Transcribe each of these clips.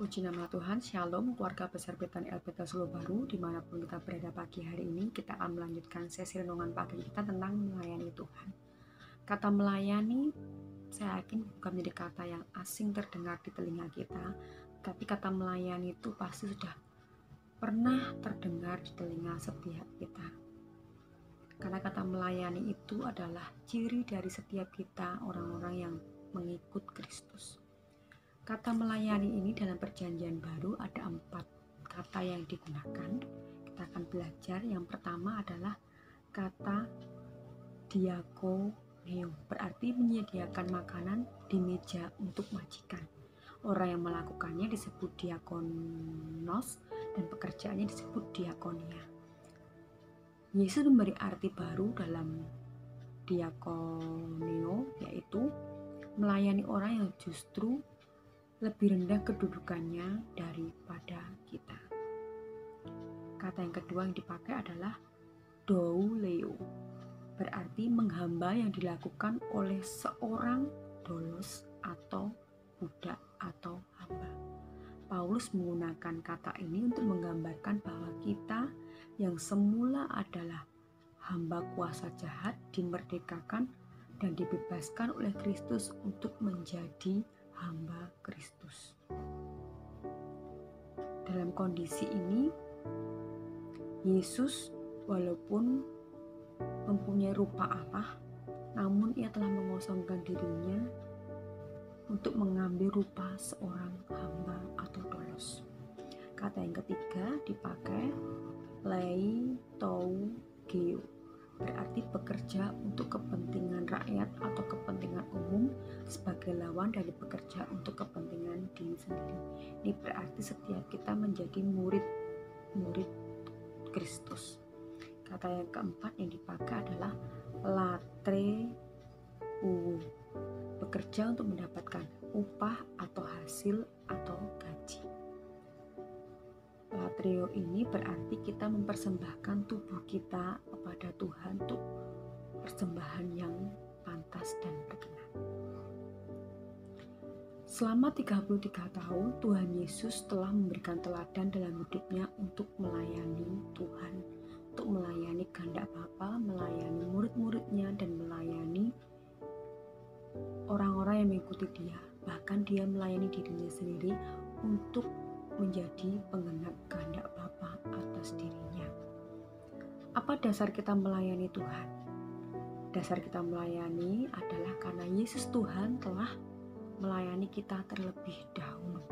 Puji nama Tuhan, Shalom keluarga besar Betani LPT Solo Baru. Dimanapun kita berada pagi hari ini, kita akan melanjutkan sesi renungan pagi kita tentang melayani Tuhan. Kata melayani, saya yakin bukan menjadi kata yang asing terdengar di telinga kita, tapi kata melayani itu pasti sudah pernah terdengar di telinga setiap kita. Karena kata melayani itu adalah ciri dari setiap kita, orang-orang yang mengikut Kristus. Kata melayani ini dalam perjanjian baru ada 4 kata yang digunakan. Kita akan belajar. Yang pertama adalah kata diakoneo, berarti menyediakan makanan di meja untuk majikan. Orang yang melakukannya disebut diakonos dan pekerjaannya disebut diakonia. Yesus memberi arti baru dalam diakoneo, yaitu melayani orang yang justru lebih rendah kedudukannya daripada kita. Kata yang kedua yang dipakai adalah douleo, berarti menghamba yang dilakukan oleh seorang doulos atau budak atau hamba. Paulus menggunakan kata ini untuk menggambarkan bahwa kita yang semula adalah hamba kuasa jahat dimerdekakan dan dibebaskan oleh Kristus untuk menjadi hamba Kristus. Dalam kondisi ini, Yesus walaupun mempunyai rupa Allah, namun ia telah mengosongkan dirinya untuk mengambil rupa seorang hamba atau doulos. Kata yang ketiga dipakai leitougeo, berarti bekerja untuk kepentingan rakyat atau kepentingan umum sebagai lawan dari bekerja untuk kepentingan diri sendiri. Ini berarti setiap kita menjadi murid Kristus. Kata yang keempat yang dipakai adalah latreuo, bekerja untuk mendapatkan upah atau hasil atau gaji. Latreuo ini berarti kita mempersembahkan tubuh kita kepada Tuhan untuk persembahan yang pantas dan berkenan. Selama 33 tahun, Tuhan Yesus telah memberikan teladan dalam hidupnya untuk melayani Tuhan, untuk melayani kehendak Bapa, melayani murid-muridnya, dan melayani orang-orang yang mengikuti dia. Bahkan dia melayani dirinya sendiri untuk menjadi penggenap kehendak Bapa atas dirinya. Apa dasar kita melayani Tuhan? Dasar kita melayani adalah karena Yesus Tuhan telah melayani kita terlebih dahulu.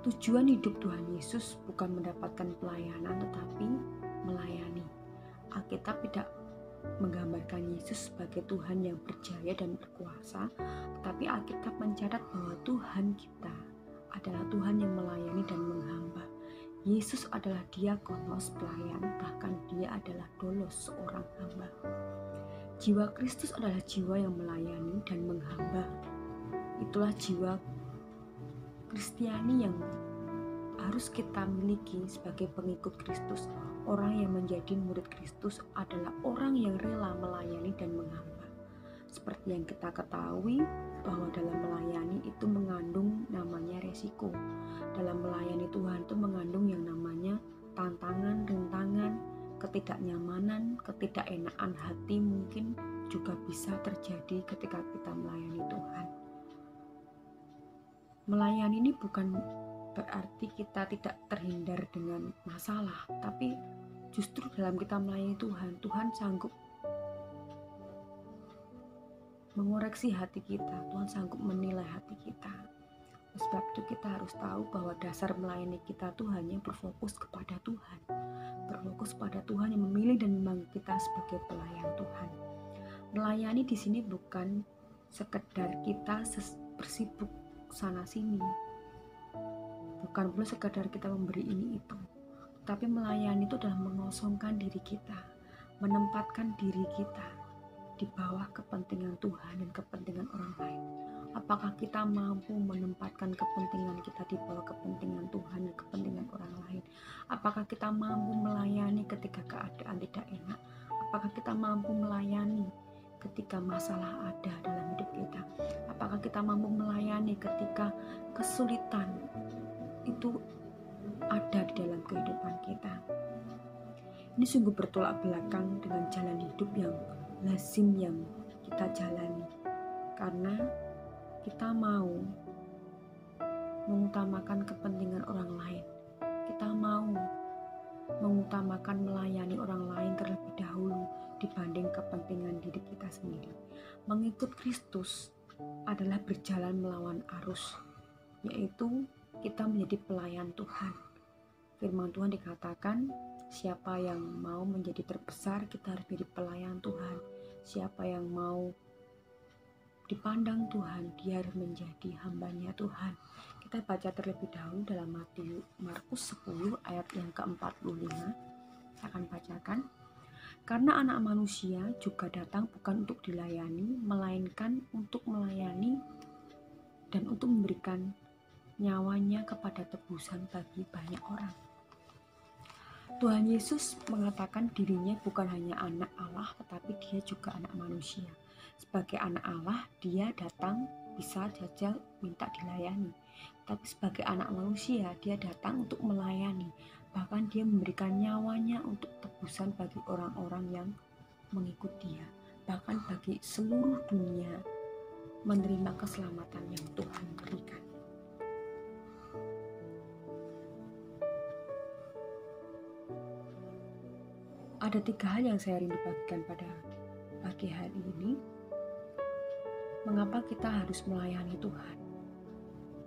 Tujuan hidup Tuhan Yesus bukan mendapatkan pelayanan tetapi melayani. Alkitab tidak menggambarkan Yesus sebagai Tuhan yang berjaya dan berkuasa, tetapi Alkitab mencatat bahwa Tuhan kita adalah Tuhan yang melayani dan menghamba. Yesus adalah diakonos, pelayan, bahkan dia adalah doulos, seorang hamba. Jiwa Kristus adalah jiwa yang melayani dan menghamba. Itulah jiwa Kristiani yang harus kita miliki sebagai pengikut Kristus. Orang yang menjadi murid Kristus adalah orang yang rela melayani dan menghamba. Seperti yang kita ketahui bahwa dalam melayani itu mengandung namanya resiko. Dalam melayani Tuhan itu mengandung yang namanya tantangan, rintangan, ketidaknyamanan, ketidakenaan hati mungkin juga bisa terjadi ketika kita melayani Tuhan. Melayani ini bukan berarti kita tidak terhindar dengan masalah, tapi justru dalam kita melayani Tuhan, Tuhan sanggup mengoreksi hati kita, Tuhan sanggup menilai hati kita. Sebab itu kita harus tahu bahwa dasar melayani kita tuh hanya berfokus kepada Tuhan, berfokus pada Tuhan yang memilih dan memanggil kita sebagai pelayan Tuhan. Melayani di sini bukan sekedar kita bersibuk sana sini, bukan pula sekedar kita memberi ini itu, tapi melayani itu adalah mengosongkan diri kita, menempatkan diri kita di bawah kepentingan Tuhan dan kepentingan orang lain. Apakah kita mampu menempatkan kepentingan kita di bawah kepentingan Tuhan dan kepentingan orang lain? Apakah kita mampu melayani ketika keadaan tidak enak? Apakah kita mampu melayani ketika masalah ada dalam hidup kita? Apakah kita mampu melayani ketika kesulitan itu ada di dalam kehidupan kita. Ini sungguh bertolak belakang dengan jalan hidup yang lazim yang kita jalani, karena kita mau mengutamakan kepentingan orang lain. Kita mau mengutamakan melayani orang lain terlebih dahulu dibanding kepentingan diri kita sendiri. Mengikut Kristus adalah berjalan melawan arus, yaitu kita menjadi pelayan Tuhan. Firman Tuhan dikatakan, siapa yang mau menjadi terbesar, kita harus menjadi pelayan Tuhan. Siapa yang mau dipandang Tuhan, dia harus menjadi hambanya Tuhan. Kita baca terlebih dahulu dalam Markus 10 ayat yang ke-45. Saya akan bacakan. Karena anak manusia juga datang bukan untuk dilayani, melainkan untuk melayani dan untuk memberikan nyawanya kepada tebusan bagi banyak orang. Tuhan Yesus mengatakan dirinya bukan hanya anak Allah, tetapi dia juga anak manusia. Sebagai anak Allah, dia datang bisa saja minta dilayani. Tapi sebagai anak manusia, dia datang untuk melayani. Bahkan dia memberikan nyawanya untuk tebusan bagi orang-orang yang mengikut dia. Bahkan bagi seluruh dunia menerima keselamatan yang Tuhan berikan. Ada 3 hal yang saya rindu bagikan pada pagi hari ini. Mengapa kita harus melayani Tuhan?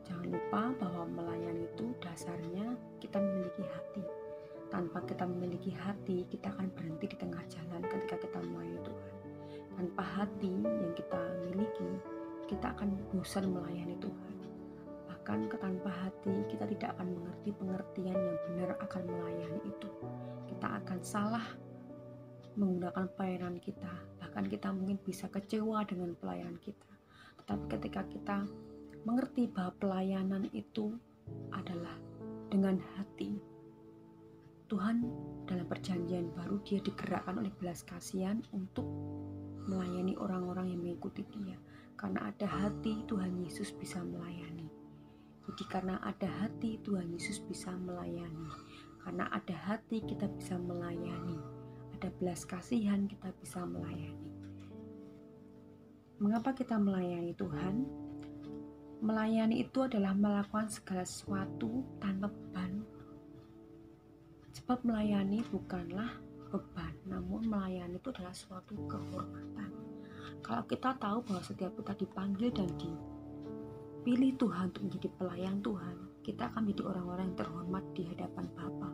Jangan lupa bahwa melayani itu dasarnya kita memiliki hati. Tanpa kita memiliki hati, kita akan berhenti di tengah jalan ketika kita melayani Tuhan. Tanpa hati yang kita miliki, kita akan bosan melayani Tuhan. Bahkan tanpa hati, kita tidak akan mengerti pengertian yang benar akan melayani itu. Kita akan salah menggunakan pelayanan kita. Bahkan kita mungkin bisa kecewa dengan pelayanan kita. Tetapi ketika kita mengerti bahwa pelayanan itu adalah dengan hati, Tuhan dalam perjanjian baru dia digerakkan oleh belas kasihan untuk melayani orang-orang yang mengikuti dia. Karena ada hati, Tuhan Yesus bisa melayani. Jadi karena ada hati, Tuhan Yesus bisa melayani. Karena ada hati, kita bisa melayani. Ada belas kasihan, kita bisa melayani. Mengapa kita melayani Tuhan? Melayani itu adalah melakukan segala sesuatu tanpa beban. Sebab melayani bukanlah beban, namun melayani itu adalah suatu kehormatan. Kalau kita tahu bahwa setiap kita dipanggil dan dipilih Tuhan untuk menjadi pelayan Tuhan, kita akan menjadi orang-orang yang terhormat di hadapan Bapa,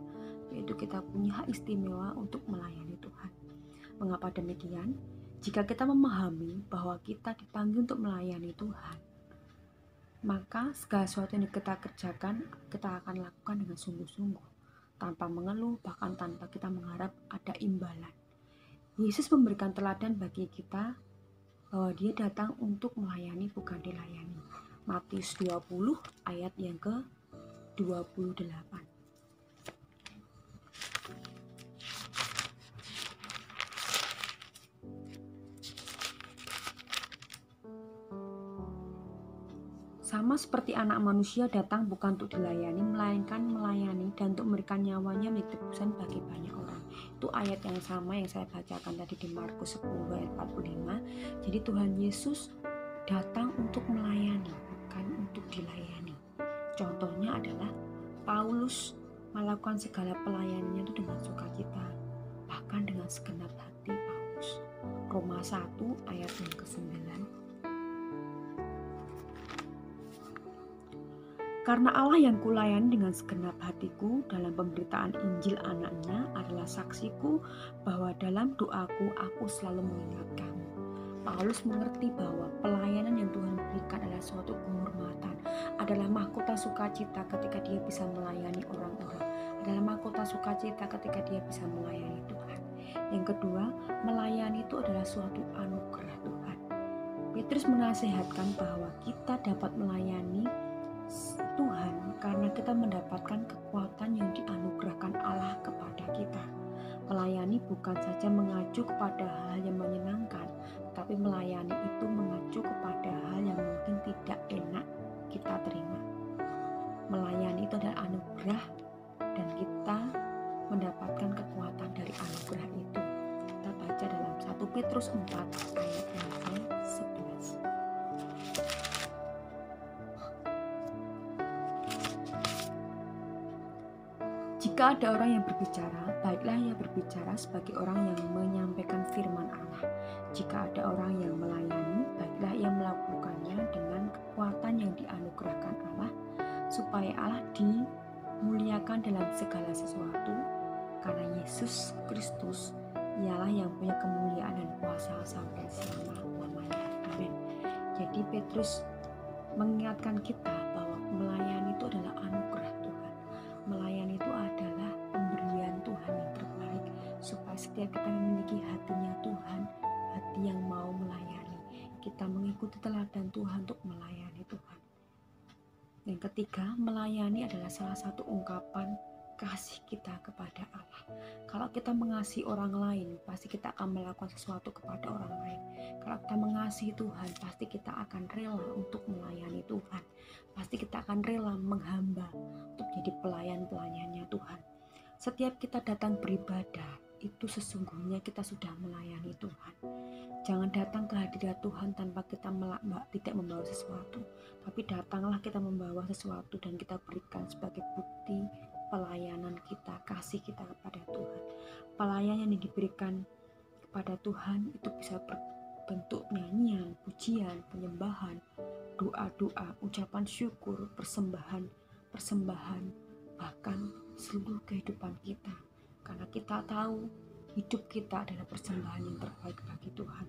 yaitu kita punya hak istimewa untuk melayani Tuhan. Mengapa demikian? Jika kita memahami bahwa kita dipanggil untuk melayani Tuhan, maka segala sesuatu yang kita kerjakan, kita akan lakukan dengan sungguh-sungguh, tanpa mengeluh, bahkan tanpa kita mengharap ada imbalan. Yesus memberikan teladan bagi kita bahwa dia datang untuk melayani, bukan dilayani. Matius 20 ayat yang ke-28. Sama seperti anak manusia datang bukan untuk dilayani, melainkan melayani dan untuk memberikan nyawanya menjadi tebusan bagi banyak orang. Itu ayat yang sama yang saya bacakan tadi di Markus 10 ayat 45. Jadi Tuhan Yesus datang untuk melayani, bukan untuk dilayani. Contohnya adalah Paulus melakukan segala pelayanannya itu dengan sukacita, bahkan dengan segenap hati Paulus. Roma 1 ayat yang ke-9. Karena Allah yang kulayani dengan segenap hatiku dalam pemberitaan Injil anaknya adalah saksiku bahwa dalam doaku aku selalu mengingat kamu. Paulus mengerti bahwa pelayanan yang Tuhan berikan adalah suatu kehormatan, adalah mahkota sukacita ketika dia bisa melayani orang-orang, adalah mahkota sukacita ketika dia bisa melayani Tuhan. Yang kedua, melayani itu adalah suatu anugerah Tuhan. Petrus menasihatkan bahwa kita dapat melayani Tuhan karena kita mendapatkan kekuatan yang dianugerahkan Allah kepada kita. Melayani bukan saja mengacu kepada hal yang menyenangkan, tetapi Tetapi melayani itu mengacu kepada hal yang mungkin tidak enak kita terima. Melayani itu adalah anugerah dan kita mendapatkan kekuatan dari anugerah itu. Kita baca dalam 1 Petrus 4 ayat yang ke-11. Jika ada orang yang berbicara, baiklah ia berbicara sebagai orang yang menyampaikan firman Allah. Jika ada orang yang melayani, baiklah ia melakukannya dengan kekuatan yang dianugerahkan Allah, supaya Allah dimuliakan dalam segala sesuatu, karena Yesus Kristus ialah yang punya kemuliaan dan kuasa sampai selama-lamanya. Amin. Jadi Petrus mengingatkan kita bahwa melayani itu adalah anugerah Tuhan. Melayani itu adalah pemberian Tuhan yang terbaik, supaya setiap kita memiliki hatinya Tuhan, hati yang mau melayani. Kita mengikuti teladan Tuhan untuk melayani Tuhan. Yang ketiga, melayani adalah salah satu ungkapan kasih kita kepada Allah. Kalau kita mengasihi orang lain, pasti kita akan melakukan sesuatu kepada orang lain. Kalau kita mengasihi Tuhan, pasti kita akan rela untuk melayani Tuhan. Pasti kita akan rela menghamba untuk jadi pelayan-pelayannya Tuhan. Setiap kita datang beribadah, itu sesungguhnya kita sudah melayani Tuhan. Jangan datang ke hadirat Tuhan tanpa kita tidak membawa sesuatu, tapi datanglah kita membawa sesuatu dan kita berikan sebagai bukti pelayanan kita, kasih kita kepada Tuhan. Pelayanan yang diberikan kepada Tuhan itu bisa berbentuk nyanyian, pujian, penyembahan, doa-doa, ucapan syukur, persembahan, bahkan seluruh kehidupan kita. Karena kita tahu hidup kita adalah persembahan yang terbaik bagi Tuhan.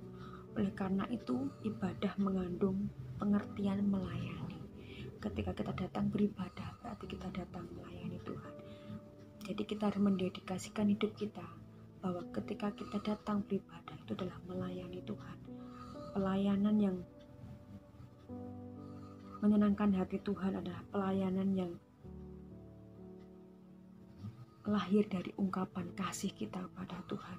Oleh karena itu, ibadah mengandung pengertian melayani. Ketika kita datang beribadah, berarti kita datang melayani Tuhan. Jadi kita harus mendedikasikan hidup kita bahwa ketika kita datang beribadah itu adalah melayani Tuhan. Pelayanan yang menyenangkan hati Tuhan adalah pelayanan yang lahir dari ungkapan kasih kita kepada Tuhan.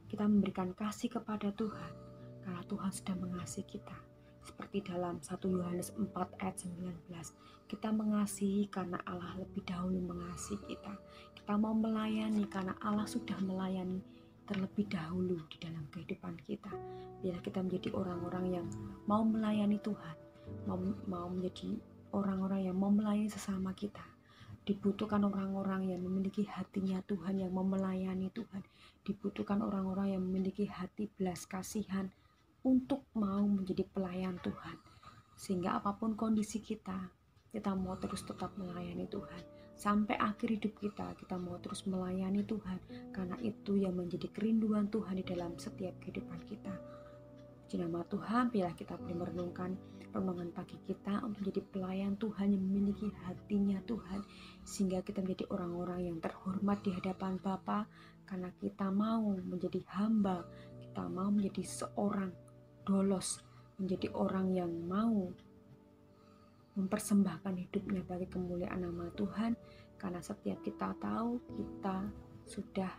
Kita memberikan kasih kepada Tuhan karena Tuhan sudah mengasihi kita. Seperti dalam 1 Yohanes 4 ayat 19, kita mengasihi karena Allah lebih dahulu mengasihi kita. Kita mau melayani karena Allah sudah melayani terlebih dahulu di dalam kehidupan kita. Biarlah kita menjadi orang-orang yang mau melayani Tuhan, mau menjadi orang-orang yang mau melayani sesama kita. Dibutuhkan orang-orang yang memiliki hatinya Tuhan, yang mau melayani Tuhan. Dibutuhkan orang-orang yang memiliki hati belas kasihan untuk mau menjadi pelayan Tuhan. Sehingga apapun kondisi kita mau terus tetap melayani Tuhan. Sampai akhir hidup kita mau terus melayani Tuhan. Karena itu yang menjadi kerinduan Tuhan di dalam setiap kehidupan kita. Di nama Tuhan, biarlah kita boleh merenungkan renungan pagi kita untuk menjadi pelayan Tuhan yang memiliki hatinya Tuhan, sehingga kita menjadi orang-orang yang terhormat di hadapan Bapa, karena kita mau menjadi hamba, kita mau menjadi seorang dolos, menjadi orang yang mau mempersembahkan hidupnya bagi kemuliaan nama Tuhan, karena setiap kita tahu kita sudah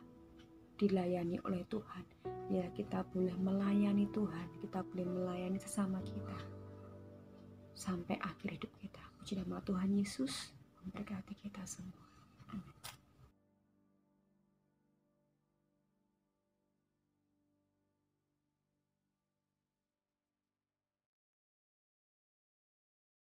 dilayani oleh Tuhan. Ya, kita boleh melayani Tuhan, kita boleh melayani sesama kita sampai akhir hidup kita. Puji nama Tuhan Yesus memberkati kita semua. Amin.